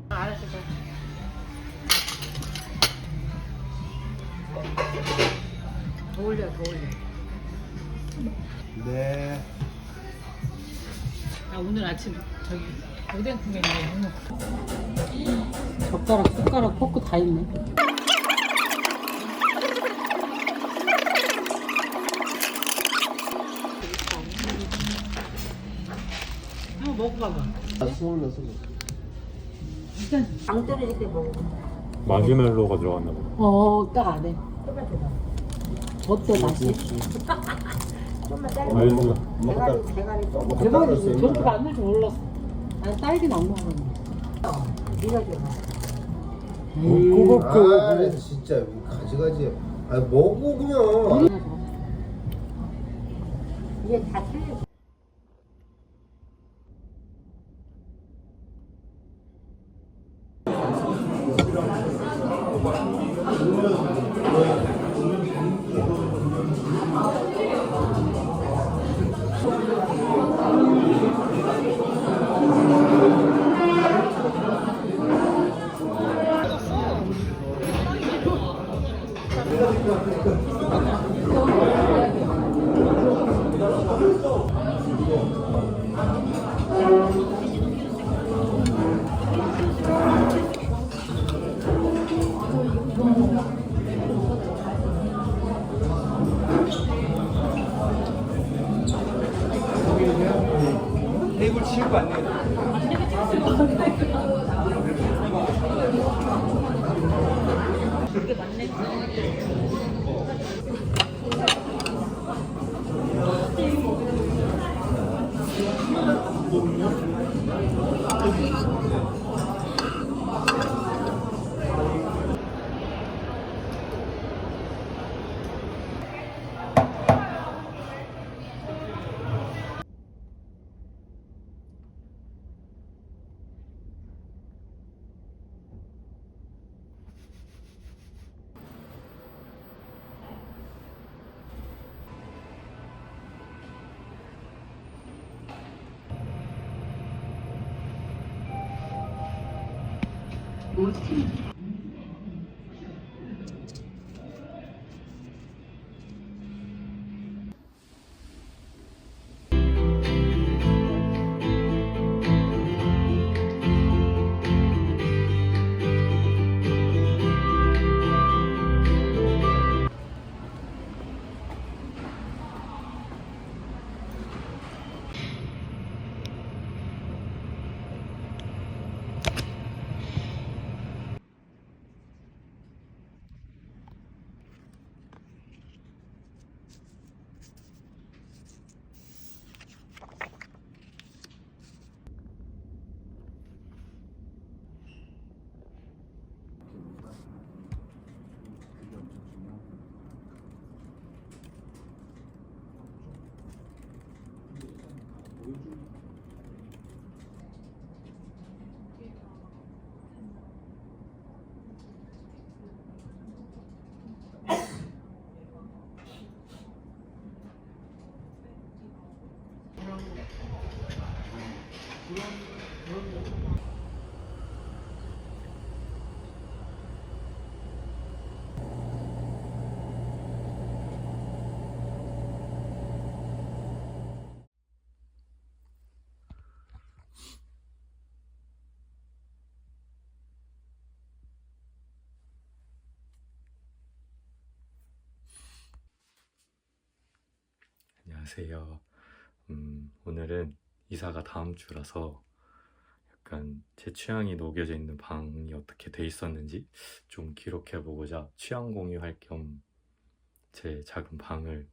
알았어. 더 올려, 더 올려. 네. 아, 오늘 아침 저기 오뎅국에 있네. 젓가락, 숟가락, 포크 다 있네. 한번 먹어봐봐. 수원에 서 일단 안 떨어질 때 먹어. 마시멜로가 들어갔나 보다. 딱 안 해. 어때 맛이? 알죠. 대박이지. 저렇게 만들 줄 몰랐어. 난 딸기는 안 먹었는데. 네가 좋아. 아, 진짜 가지가지. 아, 먹어 그냥. 이게 다 틀려. 테이블 치울 거 아니에요? 이게 맞네. 안녕하세요. 오늘은 이사가 다음 주라서 약간 제 취향이 녹여져 있는 방이 어떻게 돼 있었는지 좀 기록해보고자 취향 공유할 겸 제 작은 방을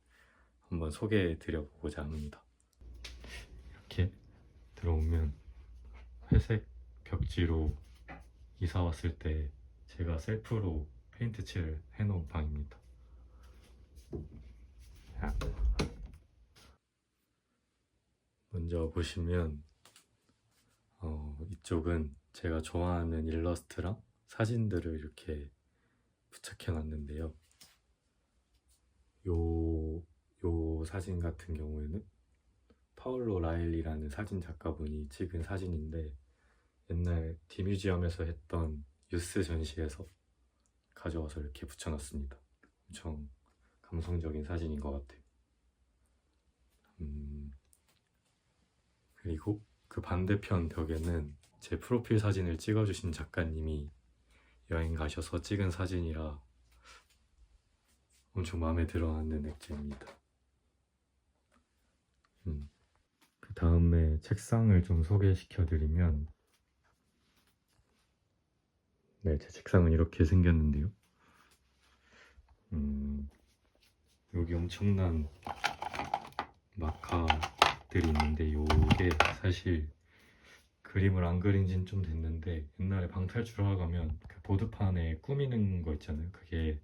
한번 소개해 드려보고자 합니다. 이렇게 들어오면 회색 벽지로 이사 왔을 때 제가 셀프로 페인트 칠을 해놓은 방입니다. 먼저 보시면 이쪽은 제가 좋아하는 일러스트랑 사진들을 이렇게 부착해 놨는데요. 요 사진 같은 경우에는 파울로 라일리라는 사진 작가분이 찍은 사진인데 옛날 디뮤지엄에서 했던 유스 전시에서 가져와서 이렇게 붙여놨습니다. 엄청 감성적인 사진인 것 같아요. 그리고 그 반대편 벽에는 제 프로필 사진을 찍어주신 작가님이 여행 가셔서 찍은 사진이라 엄청 마음에 들어하는 액자입니다. 그 다음에 책상을 좀 소개시켜드리면 네, 제 책상은 이렇게 생겼는데요. 여기 엄청난 마카들이 있는데 요게 사실 그림을 안 그린 지는 좀 됐는데 옛날에 방 탈출하러 가면 그 보드판에 꾸미는 거 있잖아요. 그게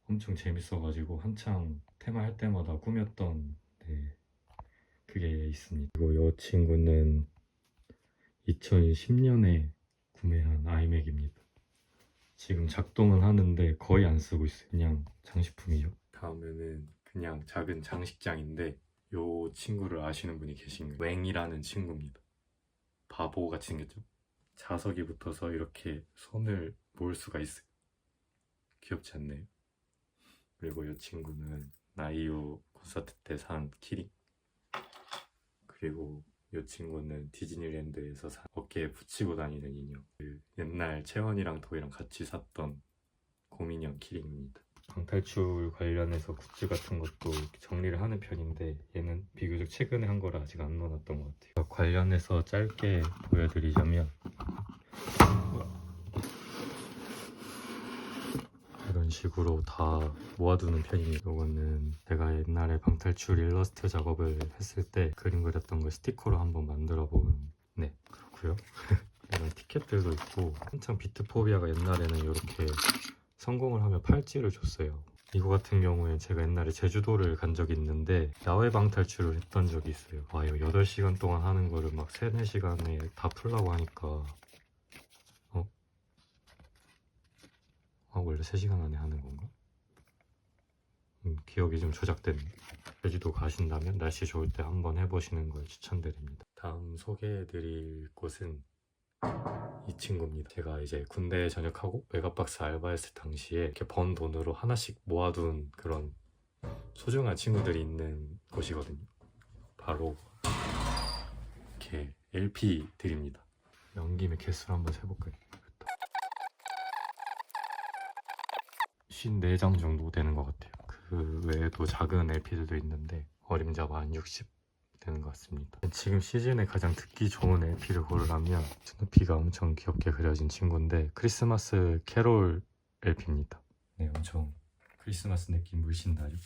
엄청 재밌어가지고 한창 테마 할 때마다 꾸몄던 그게 있습니다. 그리고 이 친구는 2010년에 구매한 아이맥입니다. 지금 작동은 하는데 거의 안 쓰고 있어요. 그냥 장식품이죠. 다음에는 그냥 작은 장식장인데 이 친구를 아시는 분이 계신가요? 웽이라는 친구입니다. 바보같이 생겼죠? 자석이 붙어서 이렇게 손을 모을 수가 있어요. 귀엽지 않나요? 그리고 이 친구는 나이오 콘서트 때 산 키링. 그리고 이 친구는 디즈니랜드에서 산 어깨에 붙이고 다니는 인형. 그 옛날 채원이랑 도이랑 같이 샀던 곰인형 키링입니다. 방탈출 관련해서 굿즈 같은 것도 정리를 하는 편인데 얘는 비교적 최근에 한 거라 아직 안 넣어놨던 것 같아요. 관련해서 짧게 보여드리자면 이런 식으로 다 모아두는 편입니다. 이거는 제가 옛날에 방탈출 일러스트 작업을 했을 때 그림 그렸던 걸 스티커로 한번 만들어 본 그렇고요. 이런 티켓들도 있고 한창 비트포비아가 옛날에는 이렇게 성공을 하면 팔찌를 줬어요. 이거 같은 경우에 제가 옛날에 제주도를 간 적이 있는데 야외 방탈출을 했던 적이 있어요. 와, 이거 8시간 동안 하는 거를 막 3, 4시간에 다 풀라고 하니까 원래 3시간 안에 하는 건가? 기억이 좀 조작됐네. 제주도 가신다면 날씨 좋을 때 한번 해보시는 걸 추천드립니다. 다음 소개해드릴 곳은 이 친구입니다. 제가 이제 군대에 전역하고 메가박스 알바했을 당시에 이렇게 번 돈으로 하나씩 모아둔 그런 소중한 친구들이 있는 곳이거든요. 바로 이렇게 LP들입니다. 연김에 개수를 한번 세볼까요? 54장 정도 되는 것 같아요. 그 외에도 작은 LP들도 있는데 어림잡아 한 60 되는 것 같습니다. 지금 시즌에 가장 듣기 좋은 LP를 고르라면 스누피가 엄청 귀엽게 그려진 친구인데 크리스마스 캐롤 LP입니다. 네, 엄청 크리스마스 느낌 물씬 나죠?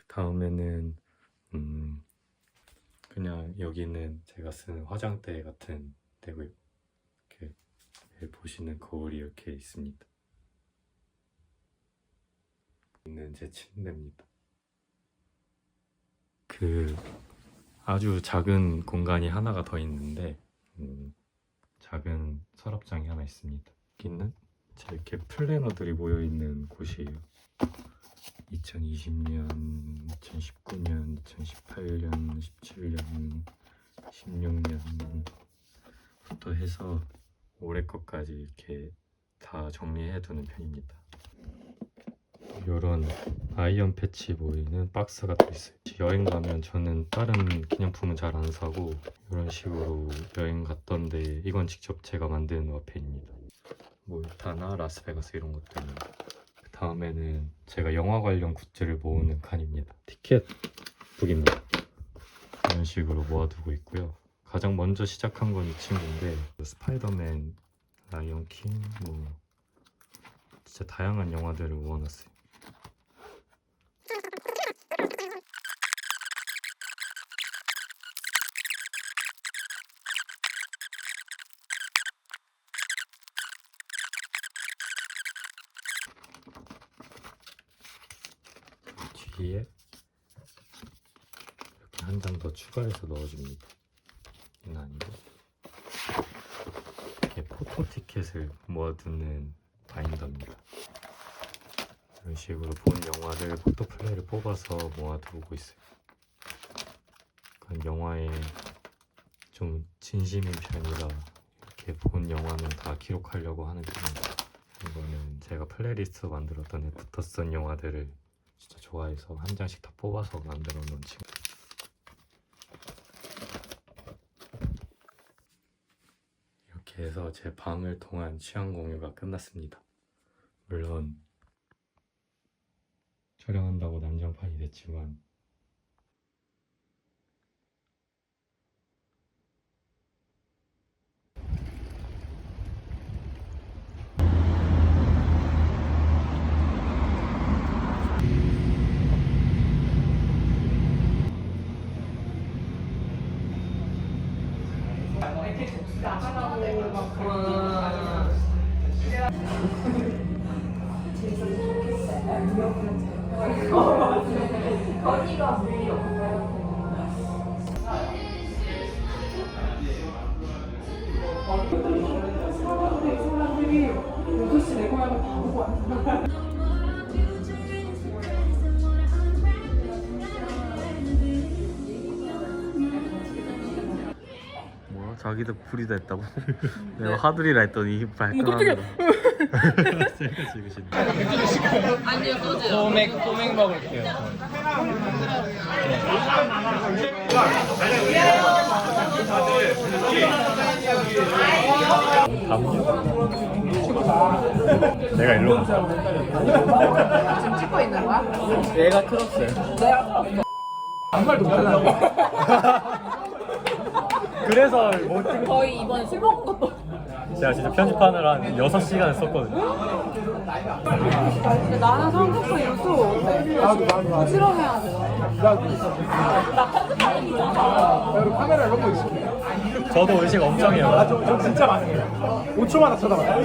다음에는 그냥 여기는 제가 쓰는 화장대 같은 데고요. 이렇게 보시는 거울이 이렇게 있습니다. 있는 제 침대입니다. 그 아주 작은 공간이 하나가 더 있는데 작은 서랍장이 하나 있습니다. 여기는 이렇게 플래너들이 모여 있는 곳이에요. 2020년, 2019년, 2018년, 17년, 16년부터 해서 올해 것까지 이렇게 다 정리해 두는 편입니다. 이런 아이언 패치 보이는 박스가 또 있어요. 여행 가면 저는 다른 기념품은 잘 안 사고 이런 식으로 여행 갔던데 이건 직접 제가 만든 와펜입니다. 뭐 유타나 라스베가스 이런 것도 있는. 그 다음에는 제가 영화 관련 굿즈를 모으는 칸입니다. 티켓 북입니다. 이런 식으로 모아두고 있고요. 가장 먼저 시작한 건 이 친구인데 스파이더맨, 라이온킹, 뭐 진짜 다양한 영화들을 모아놨어요. 뒤에 이렇게 한 장 더 추가해서 넣어줍니다. 이건 아니고 이렇게 포토 티켓을 모아두는 바인더입니다. 이런 식으로 본 영화를 포토 플레이를 뽑아서 모아두고 있어요. 그러니까 영화에 좀 진심인 편이라 이렇게 본 영화는 다 기록하려고 하는 편입니다. 이거는 제가 플레이리스트 만들었던 애프터 선 영화들을 진짜 좋아해서 한 장씩 다 뽑아서 만들어 놓은 친구. 이렇게 해서 제 방을 통한 취향 공유가 끝났습니다. 물론 촬영한다고 난장판이 됐지만 사람들이 6시 내 고향을 다 보고 왔어. 뭐야? 자기도 불이다 했다고? 내가 화들이라 했더니 발끈하는 거. 제가 찍으시네. 아니요, 소주요. 소맥 먹을게요. 내가 일로 가. 지금 찍고 있는 거야? 얘가 틀었어요. 정말 높잖아. 그래서 못 찍은. 거의 이번에 술 먹은 것도. 제가 진짜 편집하느라 한 6시간을 썼거든요. 근데 나는 성격도 이렇고 부지런해야 돼. 나 편집하는 거잖아. 카메라 이런 거 있어. 저도 의식 엄청 해요. 저 진짜 많이 해요. 5초마다 쳐다봐요.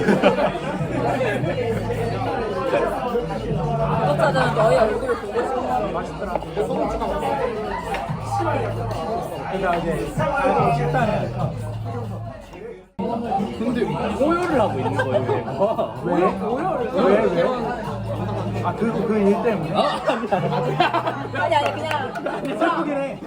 구독자들은 너의 얼굴을 보고 싶어. 그러니까 이제 식단을. 근데 호요를 하고 있는 거예요. 왜? 왜? 아, 그 일 때문에? 아니 그냥 슬프긴 해.